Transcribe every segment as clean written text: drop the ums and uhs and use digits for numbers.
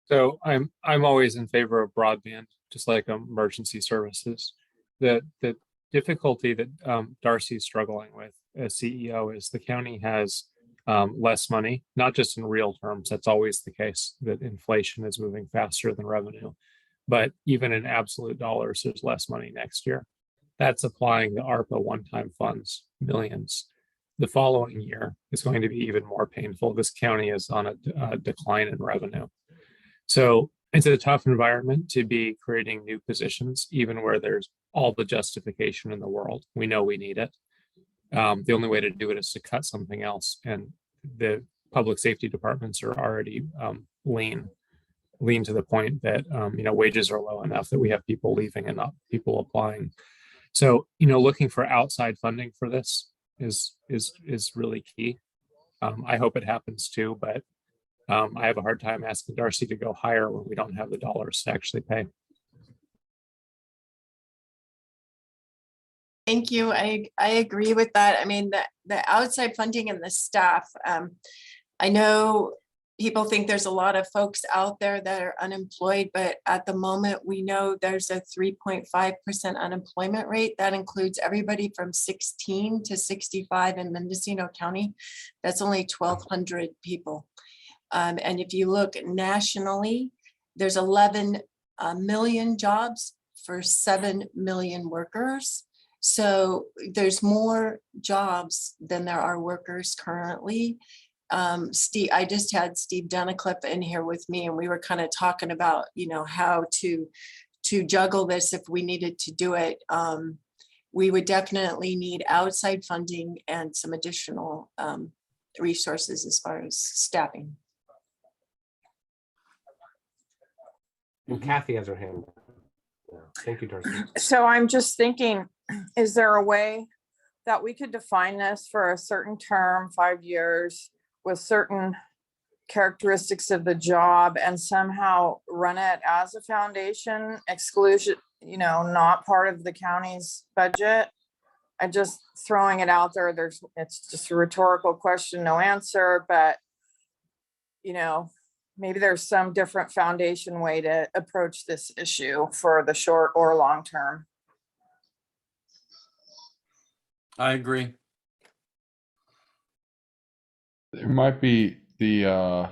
So I'm always in favor of broadband, just like emergency services. The difficulty that Darcy's struggling with as CEO is the county has less money, not just in real terms. That's always the case, that inflation is moving faster than revenue. But even in absolute dollars, there's less money next year. That's applying the ARPA one-time funds, millions. The following year is going to be even more painful. This county is on a decline in revenue. So it's a tough environment to be creating new positions, even where there's all the justification in the world. We know we need it. The only way to do it is to cut something else. And the public safety departments are already lean to the point that wages are low enough that we have people leaving and not people applying. So looking for outside funding for this is really key. I hope it happens too, but I have a hard time asking Darcy to go higher when we don't have the dollars to actually pay. Thank you. I agree with that. I mean, the outside funding and the staff, I know people think there's a lot of folks out there that are unemployed, but at the moment we know there's a 3.5% unemployment rate. That includes everybody from 16 to 65 in Mendocino County. That's only 1,200 people. And if you look nationally, there's 11 million jobs for 7 million workers. So there's more jobs than there are workers currently. Steve, I just had Steve Dunnicliffe in here with me, and we were kind of talking about, how to juggle this if we needed to do it. We would definitely need outside funding and some additional resources as far as staffing. And Kathy has her hand. Yeah. Thank you, Darcy. So I'm just thinking, is there a way that we could define this for a certain term, 5 years, with certain characteristics of the job, and somehow run it as a foundation exclusion, not part of the county's budget? I'm just throwing it out there. It's just a rhetorical question, no answer, but maybe there's some different foundation way to approach this issue for the short or long term. I agree. There might be the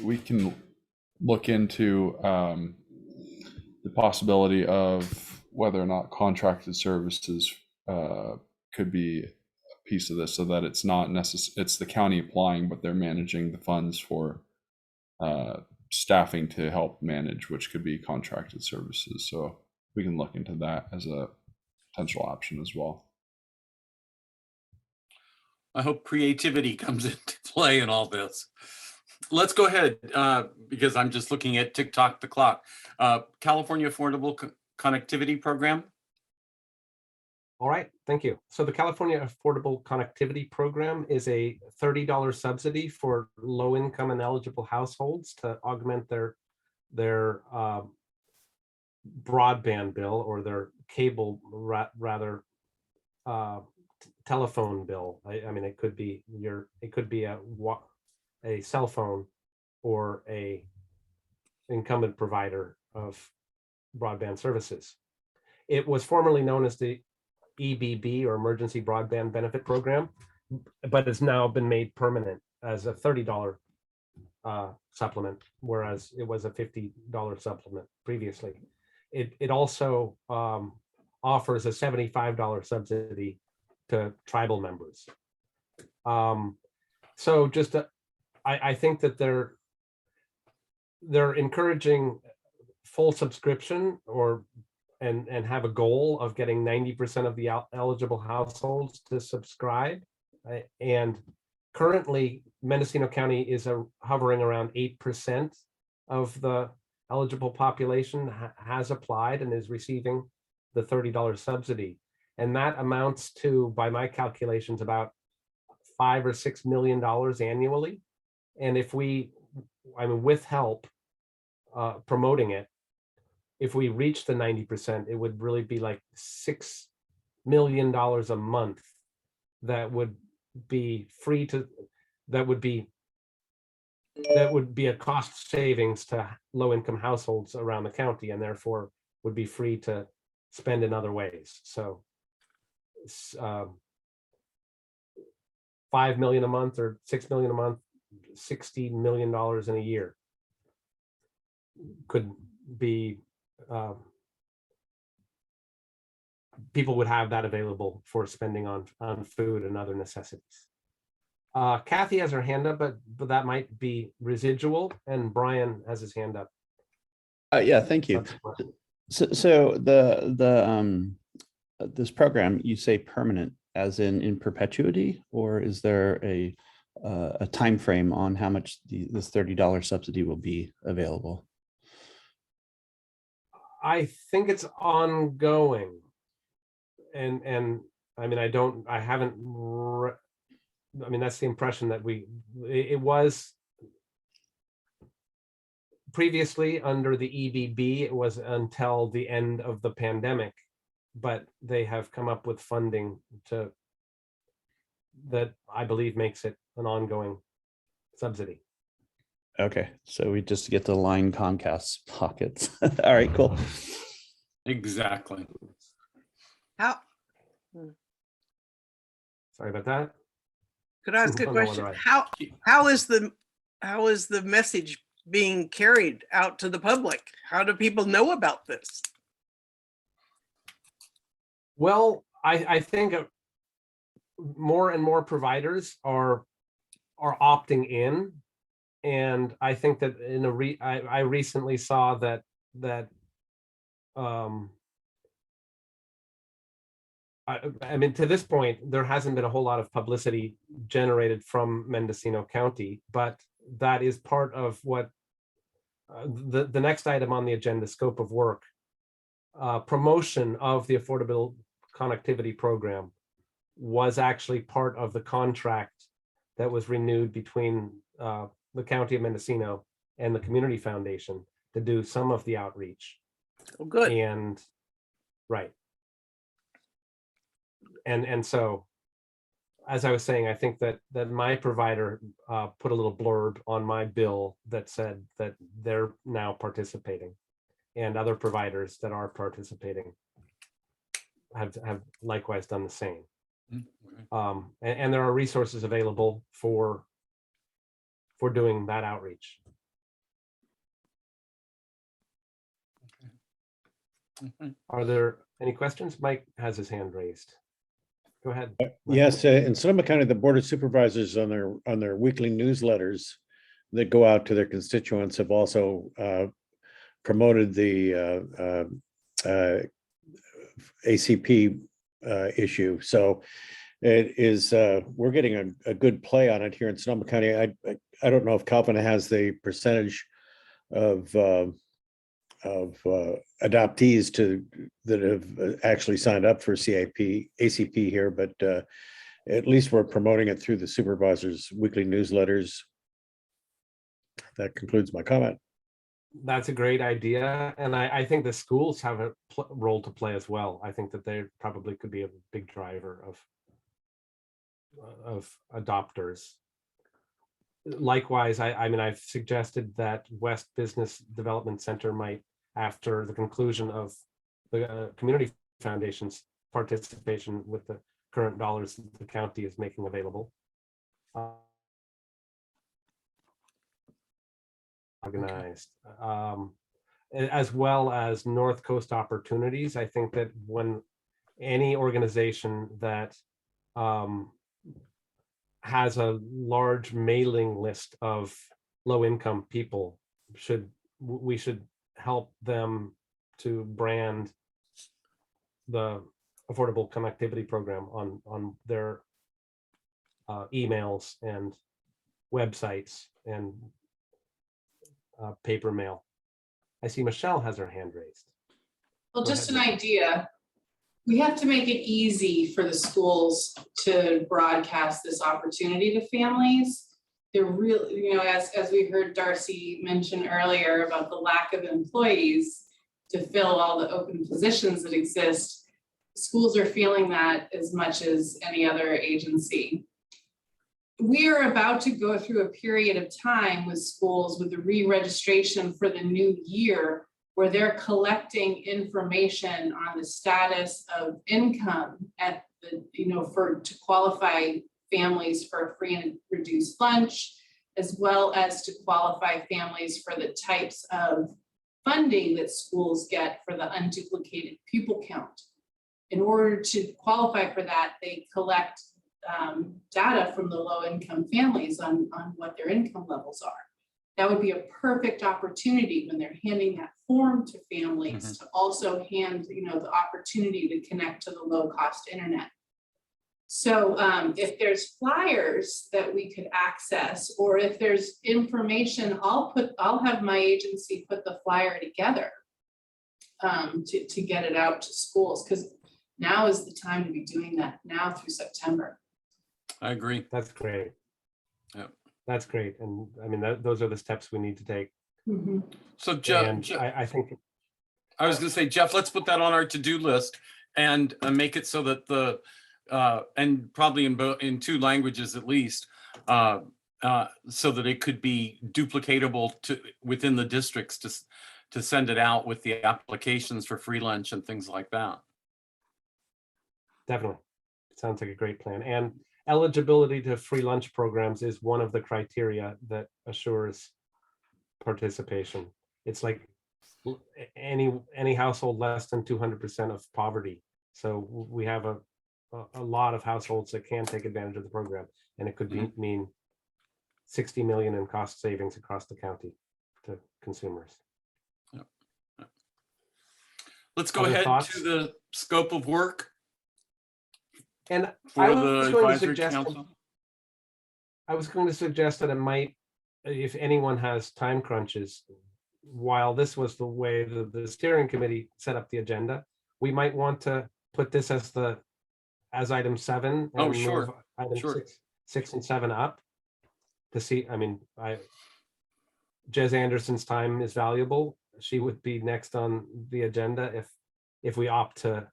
we can look into the possibility of whether or not contracted services could be a piece of this, so that it's not necessary, it's the county applying, but they're managing the funds for staffing to help manage, which could be contracted services. So we can look into that as a potential option as well. I hope creativity comes into play in all this. Let's go ahead, because I'm just looking at TikTok the clock. California Affordable Connectivity Program. All right, thank you. So the California Affordable Connectivity Program is a $30 subsidy for low-income and eligible households to augment their broadband bill, or their cable, rather, telephone bill. I mean, it could be a cell phone or a incumbent provider of broadband services. It was formerly known as the EBB, or Emergency Broadband Benefit Program, but has now been made permanent as a $30 supplement, whereas it was a $50 supplement previously. It also offers a $75 subsidy to tribal members. So just I think that they're encouraging full subscription, and have a goal of getting 90% of the eligible households to subscribe. And currently, Mendocino County is hovering around 8% of the eligible population has applied and is receiving the $30 subsidy. And that amounts to, by my calculations, about $5 or $6 million annually. And if with help promoting it, if we reach the 90%, it would really be like $6 million a month that would be that would be a cost savings to low-income households around the county, and therefore would be free to spend in other ways. So it's, 5 million a month or 6 million a month, $60 million in a year could be, people would have that available for spending on food and other necessities. Kathy has her hand up, but that might be residual, and Brian has his hand up. Yeah, thank you. So this program, you say permanent, as in perpetuity, or is there a time frame on how much this $30 subsidy will be available? I think it's ongoing, and I mean, I haven't. I mean, that's the impression that it was previously under the EBB. It was until the end of the pandemic, but they have come up with funding that I believe makes it an ongoing subsidy. Okay, so we just get to line Comcast's pockets. All right, cool. Exactly. Sorry about that. Could I ask a No, no, question? right. How is the message being carried out to the public? How do people know about this? Well, I think more and more providers are opting in, and I think that I recently saw that I mean, to this point, there hasn't been a whole lot of publicity generated from Mendocino County, but that is part of what the next item on the agenda, scope of work, promotion of the Affordable Connectivity Program was actually part of the contract that was renewed between the County of Mendocino and the Community Foundation to do some of the outreach. Oh, good. And right. And so, as I was saying, I think that my provider put a little blurb on my bill that said that they're now participating, and other providers that are participating have likewise done the same. And there are resources available for doing that outreach. Are there any questions? Mike has his hand raised. Go ahead. Mike. Yes, in Sonoma County, the Board of Supervisors on their weekly newsletters that go out to their constituents have also promoted the ACP issue. So it is, we're getting a good play on it here in Sonoma County. I don't know if Calvin has the percentage of adoptees that have actually signed up for ACP here, but at least we're promoting it through the supervisors' weekly newsletters. That concludes my comment. That's a great idea, and I think the schools have a role to play as well. I think that they probably could be a big driver of adopters. Likewise, I mean, I've suggested that West Business Development Center might, after the conclusion of the Community Foundation's participation with the current dollars that the county is making available, organized, as well as North Coast Opportunities. I think that when any organization that has a large mailing list of low-income people, we should help them to brand the Affordable Connectivity Program on their emails and websites and paper mail. I see Michelle has her hand raised. Well, Go just ahead, an idea. We have to make it easy for the schools to broadcast this opportunity to families. They're really, you know, as we heard Darcy mention earlier about the lack of employees to fill all the open positions that exist, schools are feeling that as much as any other agency. we are about to go through a period of time with schools with the re-registration for the new year, where they're collecting information on the status of income at the, to qualify families for free and reduced lunch, as well as to qualify families for the types of funding that schools get for the unduplicated pupil count. In order to qualify for that, they collect data from the low-income families on what their income levels are. That would be a perfect opportunity when they're handing that form to families to also hand, the opportunity to connect to the low-cost internet. So if there's flyers that we could access, or if there's information, I'll have my agency put the flyer together to get it out to schools, because now is the time to be doing that, now through September. I agree. That's great. Yeah. That's great. And I mean, those are the steps we need to take. Mhm. So Jeff, And I think, I was going to say, Jeff, let's put that on our to-do list and make it so that the and probably in 2 languages at least, so that it could be duplicatable within the districts to send it out with the applications for free lunch and things like that. definitely, sounds like a great plan. And eligibility to free lunch programs is one of the criteria that assures participation. It's like any household less than 200% of poverty. So we have a lot of households that can take advantage of the program, and it could mean 60 million in cost savings across the county to consumers. Yep. Yep. Let's go Other ahead thoughts? to the scope of work And for I the was going to advisory suggest, council. I was going to suggest that it might, if anyone has time crunches, while this was the way the steering committee set up the agenda, we might want to put this as item 7 Oh, and sure, move item sure. 6 and 7 up to see. I mean, Jez Anderson's time is valuable. She would be next on the agenda if we opt to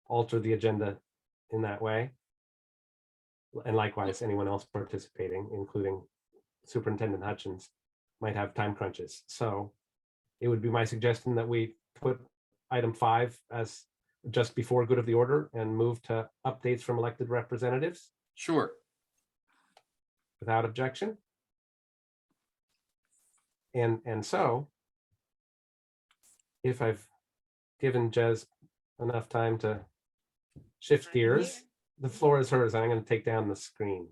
alter the agenda in that way. And likewise, anyone else participating, including Superintendent Hutchins, might have time crunches. So it would be my suggestion that we put item 5 as just before good of the order and move to updates from elected representatives Sure. without objection. And so if I've given Jez enough time to shift gears, the floor is hers. I'm going to take down the screen.